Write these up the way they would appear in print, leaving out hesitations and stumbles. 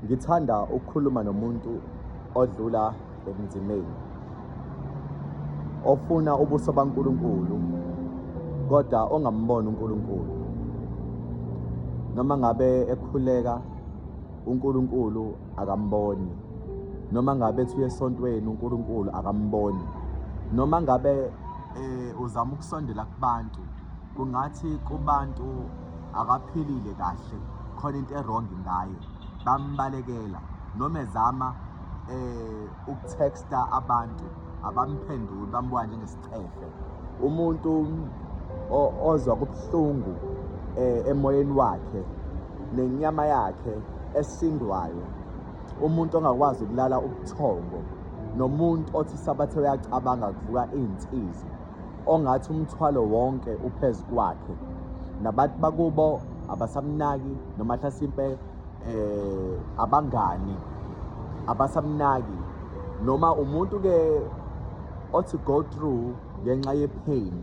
Ngithanda ukukhuluma nomuntu odlula ebunzimeni, ofuna ubuso baNkulunkulu kodwa ongamboni uNkulunkulu. Noma ngabe ekhuleka uNkulunkulu akamboni, noma ngabe ethi esontweni uNkulunkulu akamboni, noma ngabe uzama ukusondela kubantu kungathi kubantu akaphilile kahle, khona into errong ngaye, bambalekela. Noma ezama ukutexta abantu abamphenduli, bambuka njengesicefe. Umuntu ozwa kubuhlungu emoyeni wakhe nenyama yakhe esindwayo, umuntu ongakwazi ukulala ubuthongo, nomuntu othi sabathe uyacabanga kuvuka iy'nsizwa, ongathi umthwalo wonke uphezu kwakhe, nabantu bakubo abasamnaki, noma hlasimpe abangani abasamnaki, noma umuntu-ke othi go through ngenxa ye-pain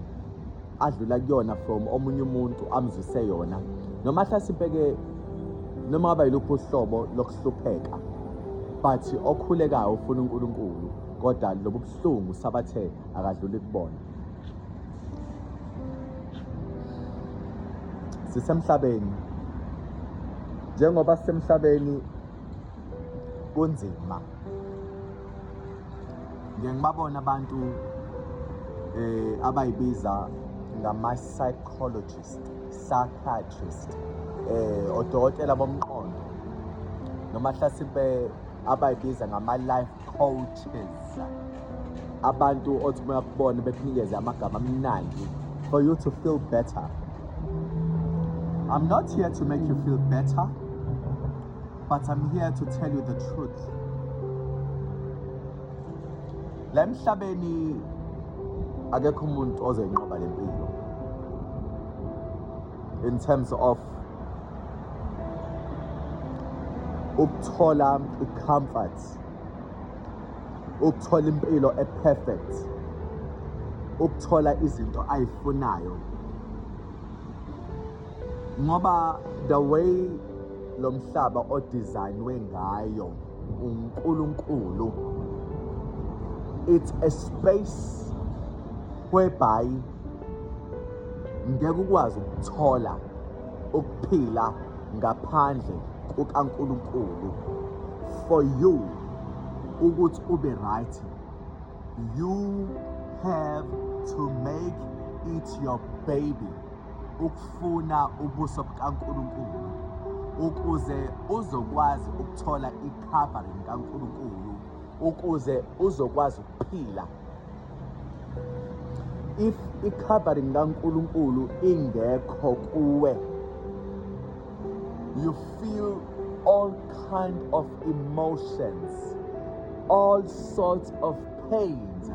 adlula kuyona from omunye umuntu amzwise yona, noma hlasimpe-ke noma ngaba yiluphi uhlobo lokuhlupheka, but okhulekayo ufuna uNkulunkulu kodwa lobu buhlungu sabathe akadluli kubona. Sisemhlabeni, njengoba sisemhlabeni kunzima. Ngiyababona abantu abayibiza ngama-psychologist, psychiatrist, odokotela bomqondo, noma hlasimpe abayibiza ngama-life coaches, abantu othi uma kubona bekunikeze amagama amnandi for you to feel better. I'm not here to make you feel better, but I'm here to tell you the truth. La emhlabeni akekho umuntu ozoyinqoba lempilo in terms of ukuthola i-comfort, ukuthola impilo e-perfect, ukuthola izinto ayifunayo, ngoba the way lo mhlaba odesignwe ngayo uNkulunkulu, it's a space whereby ngeke ukwazi ukuthola ukuphila ngaphandle kukaNkulunkulu. For you ukuthi ube right, you have to make it your baby ukufuna ubuso bukaNkulunkulu, ukuze uzokwazi ukuthola i-covering kaNkulunkulu, ukuze uzokwazi ukuphila. If i-covering kaNkulunkulu ingekho kuwe, you feel all kind of emotions, all sorts of pains.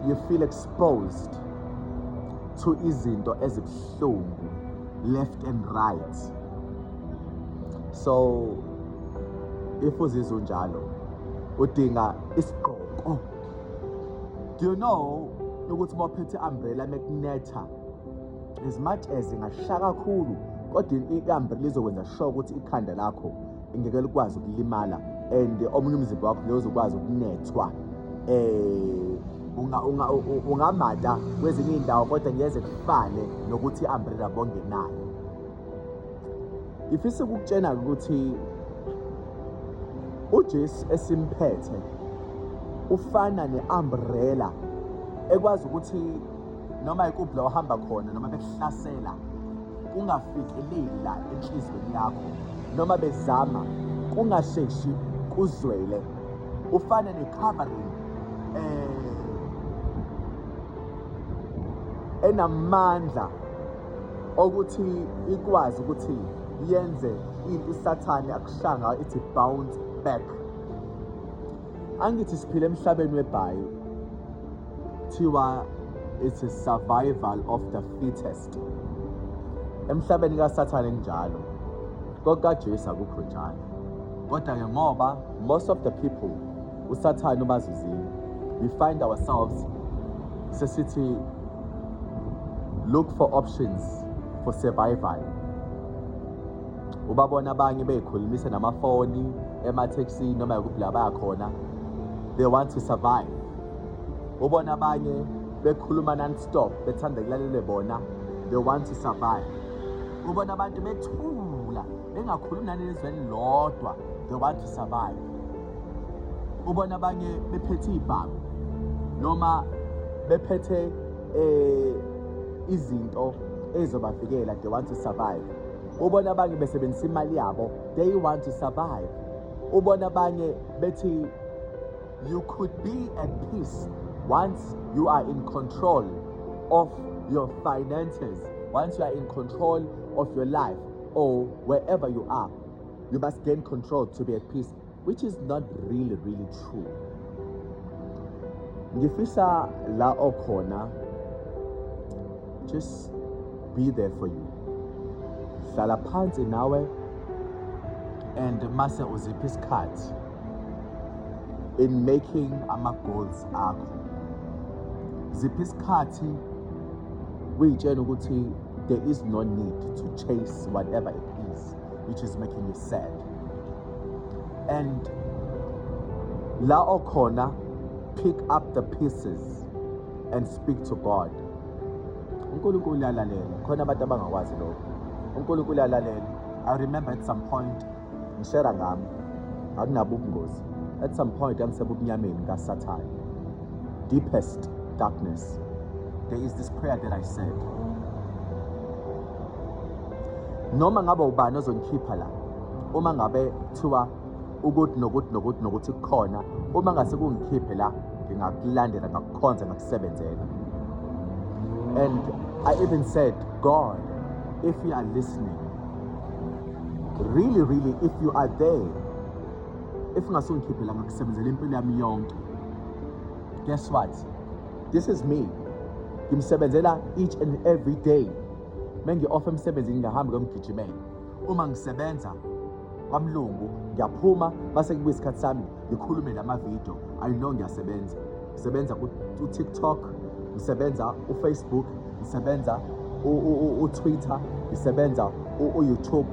You feel exposed to izinto ezibuhlungu left and right. So if uzizwa unjalo, udinga isigqoko. Do you know ukuthi mawuphethe umbrella mekunetha, as much as ingashaya kakhulu, kodwa i-umbrella izokwenza sure ukuthi ikhanda lakho ingeke likwazi ukulimala, and omunye umzimba wakho lo uzokwazi ukunethwa. Ungamata kwezinye indawo kodwa ngeze kufane nokuthi i-umbrella bongenayo. Ifisa ukukutshena ukuthi uJesu esimphethe ufana ne-umbrella ekwazi ukuthi noma ikuphi la uhamba khona, noma bekuhlasela kungafikeleli la enhlizweni yakho, noma bezama kungasheshi kuzwele. Ufana ne-covering enamandla okuthi ikwazi ukuthi yenze into isathane akushanga, ithi bounce back. Angithi siphile emhlabeni webhayi, thiwa it's a survival of the fittest. Emhlabeni kaSathane njalo, kokaJesu akukho njalo. Kodwa-ke ngoba most of the people uSathane ubazuzile, we find ourselves sesithi look for options for survival. ubabona abanye beyikhulumisa namafoni emathekisini noma yakuphi la bayakhona, they want to survive. Ubona abanye bekhuluma non-stop bethanda kulalele bona, they want to survive. Ubona abantu bethula bengakhulumi nanelizweni lodwa, they want to survive. Ubona abanye bephethe ibhamu noma bephethe izinto ezizobavikela, they want to survive. Ubona abanye besebenzisa imali yabo, they want to survive. Ubona abanye bethi you could be at peace once you are in control of your finances, once you are in control of your life or wherever you are. You must gain control to be at peace, which is not really true. Ngifisa la okhona, just be there for you. Hlala phansi nawe and mase uziphi isikhathi in making ama-goals akho. Ziphi isikhathi uyitshela ukuthi there is no need to chase whatever it is which is making you sad. And la okhona, pick up the pieces and speak to God. uNkulunkulu uyalalela, khona abantu abangakwazi lokho. uNkulunkulu uyalalela. I remember at some point ngishera ngami akunabo ubungozi. At some point angisebubunyameni ngasathane, deepest darkness, there is this prayer that I said. Noma ngabe ubani ozongikhipha la, uma ngabe thiwa ukuthi nokuthi kukhona, uma ngase kungikhiphe la ngingakulandela ngakukhonza ngakusebenzela. And I even said, God, if you are listening, really if you are there, if ungasungikhiphe la ngakusebenzela impilo yami yonke, guess what? This is me. Ngimsebenzela each and every day. Mengi offer emsebenzini ngihamba ngomgijimela. Uma ngisebenza kwamlungu ngiyaphuma base kubuya isikhathi sami ngikhulume lama-video. I know ngiyasebenza. Ngisebenza ku-TikTok, ngisebenza u-Facebook, ngisebenza u-Twitter, ngisebenza u-YouTube,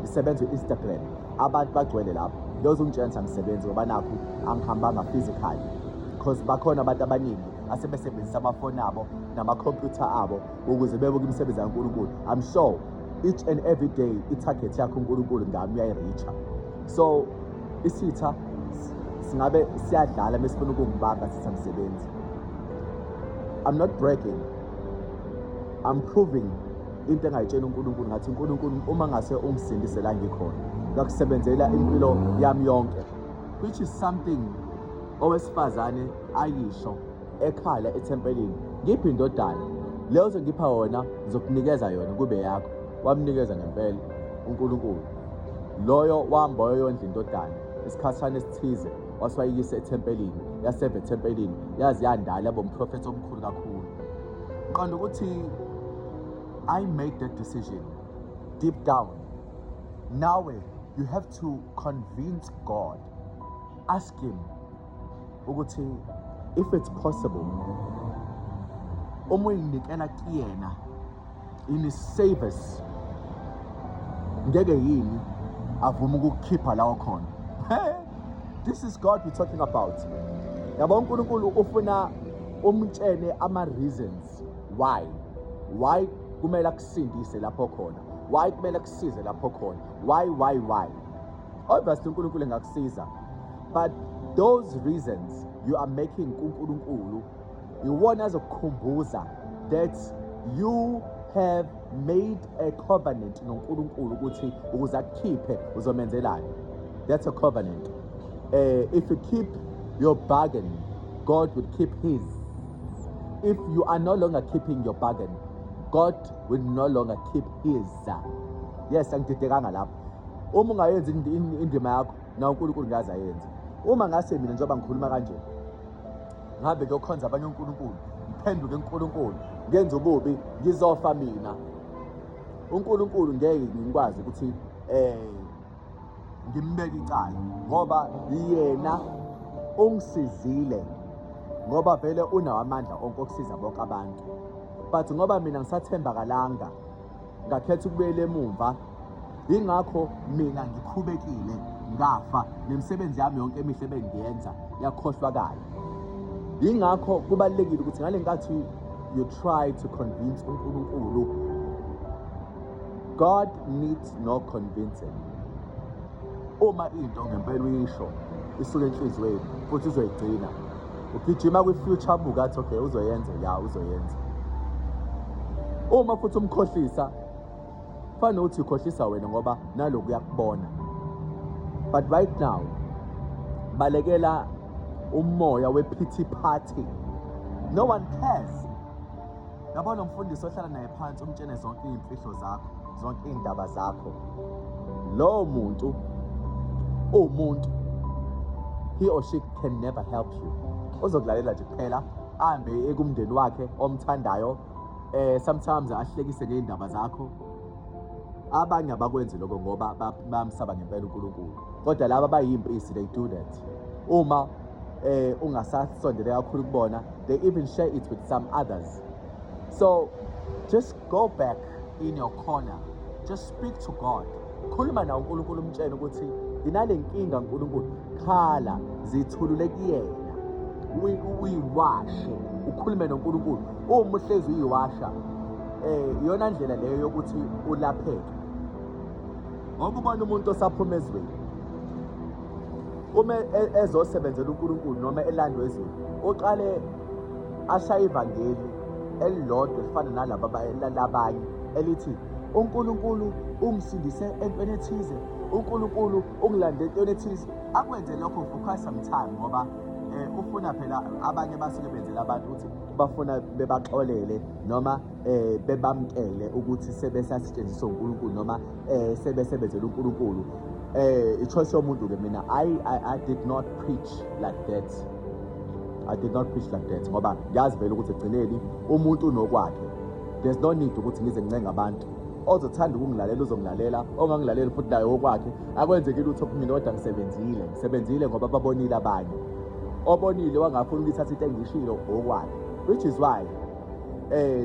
ngisebenza u-Instagram. Abantu bagcwele lapho. Those ungitshela ngisebenza ngoba nakho angihambanga physically. Because bakhona abantu abaningi asebesebenzisa amafoni abo namakhompyutha abo ukuze bebuke imisebenzi kaNkulunkulu. I'm sure each and every day i-target yakho uNkulunkulu ngami uyayireacha. So isitha singabe siyadlala mesifuna ukungibamba sisamsebenzi. I'm not bragging. I'm proving into engayitshela uNkulunkulu ngathi uNkulunkulu uma ngase ungisindise la ngikhona ngakusebenzela impilo yami yonke, which is something owesifazane ayisho ekhala ethempelini. Ngiphi indodana leyo zongipha wona ngizokunikeza yona kube yakho. Wamnikeza ngempela uNkulunkulu loyo wamboyo yondla indodana isikhathana esithize waswayikise ethempelini, yaseve ethempelini, yazi yandala bomprofeti omkhulu kakhulu. Qonda ukuthi I made that decision deep down. Now you have to convince God. Ask him ukuthi if it's possible, uyinikela kuyena in his service, ngeke yini avuma ukukhipha lawo khona. This is God we're talking about. Yabo uNkulunkulu ufuna umtshene ama-reasons why kumele akusindise lapho khona, why kumele akusize lapho khona, why. Obviously uNkulunkulu engakusiza, but those reasons you are making kuNkulunkulu iwona azokukhumbuza that you have made a covenant noNkulunkulu ukuthi ukuze akukhiphe uzomenzelani. That's a covenant. If you keep your bargain, God will keep his. If you are no longer keeping your bargain, God will no longer keep his. Yes, angididekanga lapho. Uma ungayenzi indima yakho na uNkulunkulu ngaze ayenze. Uma ngase mina njengoba ngikhuluma kanje ngabe ngiyokhonza abanye uNkulunkulu, ngiphenduke uNkulunkulu, ngenze ububi, ngizofa mina, uNkulunkulu ngeke ngikwazi ukuthi ngimbeke icala ngoba yena ungisizile, ngoba vele unawo amandla onke okusiza bonke abantu. But ngoba mina ngisathembakalanga ngakhetha ukubuyela emuva, Yingakho mina ngikhubekile ngafa nemisebenzi yami yonke emihle bengiyenza yakhohlwakala. Yingakho kubalekile ukuthi ngale nkathi you try to convince uNkulunkulu, God needs no convincing. Uma into ngempela uyisho isuke enhlizweni futhi uzoyigcina, ugijima kwi-future buka athi okay uzoyenza, ya uzoyenza. Uma futhi umkhohlisa fanele uthi ukhohlisa wena ngoba naloku uyakubona. But right now balekela umoya we-pity party. No one cares. Yabona umfundisi ohlala naye phansi umtshene zonke iy'mfihlo zakho, zonke iy'ndaba zakho. Lowo muntu umuntu, he or she can never help you. Uzokulalela nje kuphela, ahambe ekumndeni wakhe omthandayo, sometimes ahlekise ngey'ndaba zakho. Abanye abakwenzi lokho ngoba bamsaba ngempela uNkulunkulu. Kodwa laba abayimpisi, they do that. Uma ungasasondele kakhulu kubona, they even share it with some others. So just go back in your corner, just speak to God. Khuluma nawo uNkulunkulu, umtshele ukuthi nginale nkinga uNkulunkulu, khala zithulule kuyena, uyiwashe, ukhulume noNkulunkulu. Uma uhlezi uyiwasha, iyona ndlela leyo yokuthi ulapheke. Ngoba ubona umuntu osaphuma ezweni, uma ezosebenzela uNkulunkulu noma elandwe ezweni, uqale ashaya ivangeli elilodwa elifana nalaba labanye elithi uNkulunkulu ungisindise entweni ethize, uNkulunkulu ungilande entweni ethize. Akwenze lokho for quite some time ngoba ufuna phela abanye basuke benzela abantu ukuthi bafuna bebaxolele noma bebamkele ukuthi sebesasetshenziswa uNkulunkulu noma sebesebenzela uNkulunkulu. I-choice yomuntu ke mina, I did not preach like that. I did not preach like that ngoba ngiyazi vele ukuthi egcineni umuntu unokwakhe. There's no need ukuthi ngize ngincenge abantu. Ozothanda ukungilalela uzongilalela, ongangilalela futhi naye okwakhe. Akwenzekile ukuthi kumina kodwa ngisebenzile ngoba babonile abanye. Obonile wangafuna ukuthatha into engishilo okwakhe, which is why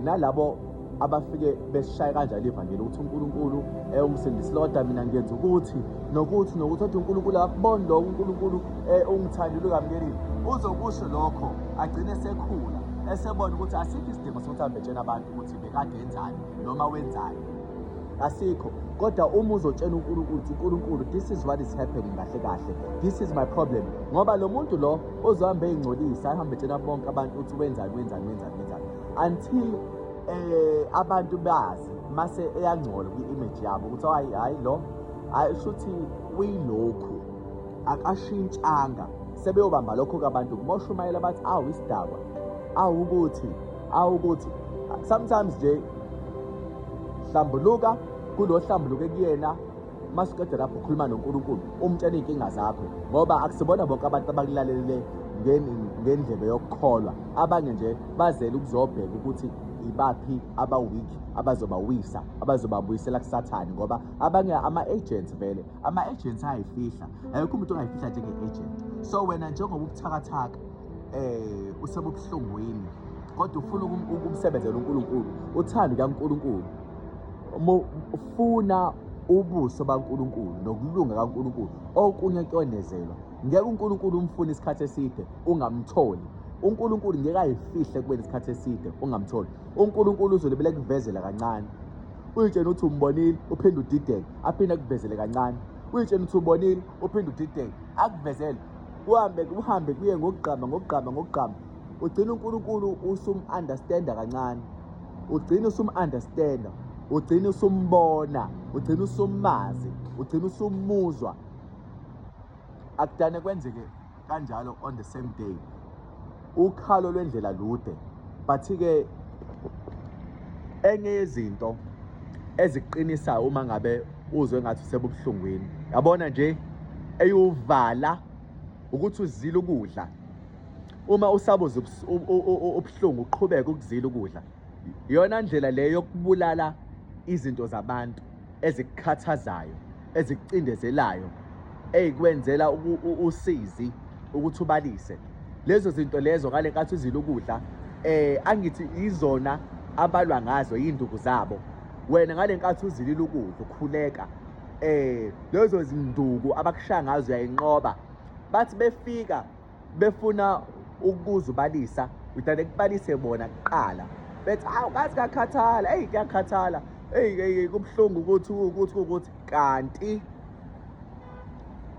nalabo abafike besishaya kanjalo ivangeli ukuthi uNkulunkulu ungisindise kodwa mina ngiyenza ukuthi nokuthi othi uNkulunkulu akuboni lo uNkulunkulu ungithandile ungamkelile, uzokusho lokho agcine sekhula esebona ukuthi asikho isidingo sokuthi ambetshena abantu ukuthi bekade enzani noma wenzani. Asikho. Kodwa uma uzotshela uNkulunkulu, this is what is happening kahle kahle, this is my problem, ngoba lo muntu lo ozohamba ey'ngcolisa ahambe etshena bonke abantu ukuthi wenzani until abantu bazi mase eyangcola kwi-image yabo ukuthi hayi lo shuthi uyilokhu akashintshanga, sebeyobamba lokho kabantu kumoshumayela bathi isidakwa ukuthi sometimes nje hlambuluka kulo hlambuluke kuyena, masiqede lapho ukhuluma noNkulunkulu umtshela iy'nkinga zakho, ngoba akusibona bonke abantu abakulalelele ngendlebe yokukholwa. Abanye nje bazele ukuzobheka ukuthi ibaphi aba-weak abazobawisa, abazobabuyisela kusathane, ngoba abanye ama-agents vele, ama-agents ayayifihla, ayikho umuntu ongayifihla njenge-agent. So wena njengoba ubuthakathaka usebubuhlungwini kodwa ufuna ukumsebenzela uNkulunkulu, uthando kaNkulunkulu, ufuna ubuso baNkulunkulu nokulunga kaNkulunkulu, okunye kuyonezelwa. Ngeke uNkulunkulu umfune isikhathi eside ungamtholi. uNkulunkulu ngeke ayifihle kubeni isikhathi eside ungamtholi. uNkulunkulu uzolibele kuvezela kancane. Uyitshena uthi umbonile uphinde udideke, aphinde akuvezele kancane. Uyitshena uthi umbonile uphinde udideke, akuvezele. Uhambe kuye ngokugqama. Ugcina uNkulunkulu usum-understanda kancane. Ugcina usum-understanda. Ugcina usumbona. Ugcina usumazi. Ugcina usumuzwa. Akudane kwenzeke kanjalo on the same day. Ukhalo lwendlela lude. But-ke enye yezinto eziqinisayo uma ngabe uzwe ngathi usebubuhlungwini, yabona nje eyuvala ukuthi uzile ukudla. Uma usabuza ubuhlungu uqhubeka ukuzila ukudla, iyona ndlela leyo yokubulala izinto zabantu ezikukhathazayo, ezikucindezelayo, eyikwenzela usizi ukuthi ubalise. Lezo zinto lezo ngale nkathi uzila ukudla, angithi izona abalwa ngazo yinduku zabo. Wena ngale nkathi uzilile ukudla ukhuleka, lezo zinduku abakushaya ngazo uyayinqoba. Bathi befika befuna ukukuzubalisa, udade kubalise bona kuqala. Bethi awu ngathi ngakhathala, ngiyakhathala. Kubuhlungu ukuthi kanti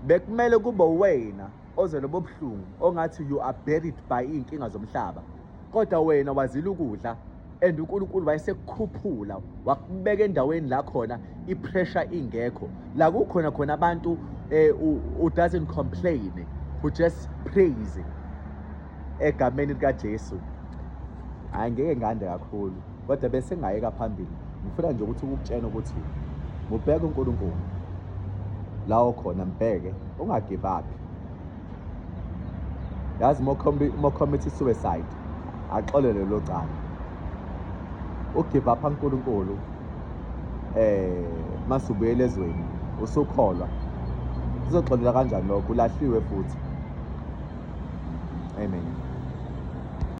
bekumele kube wena oze lobo buhlungu ongathi you are buried by iy'nkinga zomhlaba. Kodwa wena wazile ukudla and uNkulunkulu wayesekukhuphula wakubeka endaweni la khona i-pressure ingekho. La kukhona khona abantu who doesn't complain, who just praise egameni likaJesu. Hayi ngeke ngande kakhulu kodwa bese ngayeka phambili. Ngifuna nje ukuthi ukutshena ukuthi ngubheke uNkulunkulu la okhona, mbheke ungagive up. Yazi mo commit suicide axolele lo cala. Ugive up uNkulunkulu masubuyele ezweni usukholwa uzoxolela kanjani lokho ulahliwe futhi. Amen.